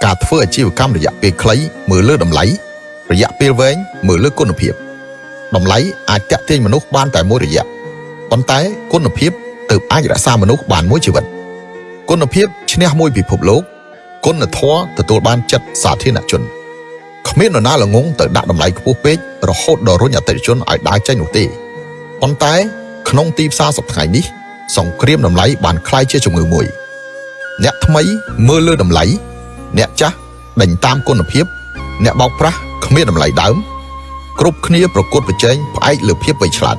ការធ្វើអាជីវកម្មរយៈពេលខ្លីមើលលើតម្លៃរយៈពេលវែងមើលលើគុណភាពតម្លៃអាចតាក់ទាញមនុស្សបានតែមួយរយៈប៉ុន្តែគុណភាពទើបអាចរក្សាមនុស្សបានមួយជីវិតគុណភាពឈ្នះមួយពិភពលោកគុណធម៌ទទួលបានចិត្តសាធារណជនគ្មាននរណាល្ងងទៅដាក់តម្លៃខ្ពស់ពេករហូតដល់រុញអតិថិជនឲ្យដើរចេញនោះទេប៉ុន្តែក្នុងទីផ្សារសប្តាហ៍នេះសង្គ្រាមតម្លៃបានคล้ายជាជំងឺមួយអ្នកថ្មីមើលលើតម្លៃអ្នកចាស់ដេញតាមគុណភាពអ្នកបោកប្រាស់គ្មានតម្លៃដើមគ្រប់គ្នាប្រកួតប្រជែងផ្អែកលើភាពវៃឆ្លាត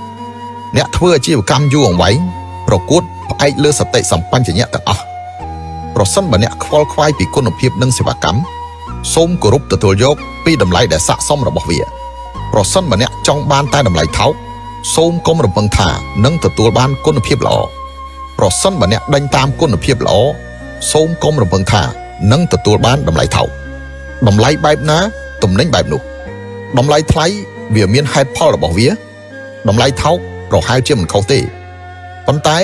អ្នកធ្វើអាជីវកម្មយូរអង្វែងប្រកួតផ្អែកលើសតិសម្បញ្ញៈទាំងអស់ប្រសិនបើអ្នកខ្វល់ខ្វាយពីគុណភាពនិងសេវាកម្មសូមគោរពទទួលយកពីតម្លៃដែលស័ក្តិសមរបស់វាប្រសិនបើអ្នកចង់បានតែតម្លៃថោកសូមកុំរំពឹងថានឹងទទួលបានគុណភាពល្អប្រសិនបើអ្នកដេញតាមគុណភាពល្អសូមកុំរំពឹងថានឹងទទួលបានតម្លៃថោកតម្លៃបែបណាទំនិញបែបនោះតម្លៃថ្លៃវាមានហេតុផលរបស់វាតម្លៃថោកប្រហែលជាមិនខុសទេប៉ុន្តែ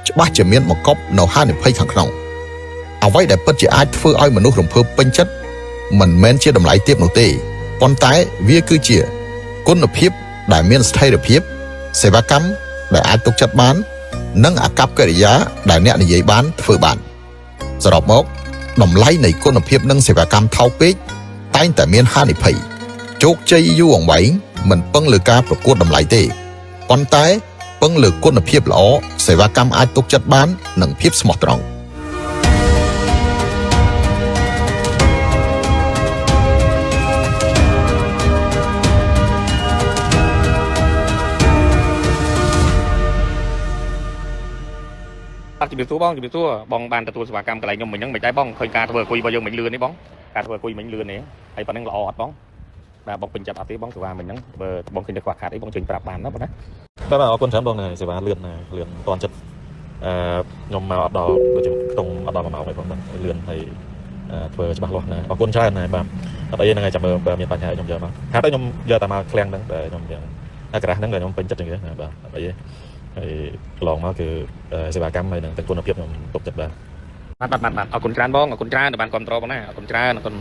ច្បាស់ជាមានបង្កប់នៅហានិភ័យខាងក្នុងអ្វីដែលពិតជាអាចធ្វើឲ្យមនុស្សរំភើបពេញចិត្តមិនមែនជាតម្លៃទាបនោះទេប៉ុន្តែវាគឺជាគុណភាពដែលមានស្ថិរភាពសេវាកម្មដែលអាចទុកចិត្តបាននិងអាកប្បកិរិយាដែលអ្នកនិយាយបានធ្វើបានសរុបមកតម្លៃនៃគុណភាពនិងសេវាកម្មថោកពេកតែងតែមានហានិភ័យជោគជ័យយូរអង្វែងមិនពឹងលើការប្រកួតតម្លៃទេប៉ុន្តែពឹងលើគុណភាពល្អសេវាកម្មអាចទុកចិត្តបាននិងភាពស្មោះត្រង់ជំរាបសួរបងជំរាបសួរបងបានទទួលសេវាកម្មកន្លែងខ្ញុំមិញហ្នឹងមិនដែរបងឃើញការធ្វើអង្គុយរបស់យើងមិញលឿននេះបងការធ្វើអង្គុយមិញលឿននេះហើយប៉ុណ្ណឹងល្អអត់បងបាទបងពេញចិត្តអត់ទេបងសេវាមិញហ្នឹងបើបងឃើញតែខ្វះខាតអីបងជួយប្រាប់បានណាបងណាបាទអរគុណច្រើនបងសេវាលឿនតន់ចិត្តខ្ញុំមកអត់ដល់ដូចជាខ្ទង់អត់ដល់1ម៉ោងទេបងលឿនហើយធ្វើច្បាស់លាស់ណាអរគុណច្រើនណាបាទអត់អីហ្នឹងហើយចាំមើលបើមានបញ្ហាខ្ញុំយកមកហាត់ទៅខ្ញុំយកតែមកឃ្លាំងហ្នឹងតែខ្ញុំយ៉ាងក្រាស់ហ្នឹងតែខ្ញុំពេញចិត្តចឹងទេបាទអត់អីទេហើយកន្លងមកគឺសេវាកម្មហើយនឹងទាំងគុណភាពខ្ញុំទុកចិត្តបាទអរគុណច្រើនបងអរគុណច្រើនដែលបានគ្រប់គ្រងបងណាអរគុណច្រើនអរគុណ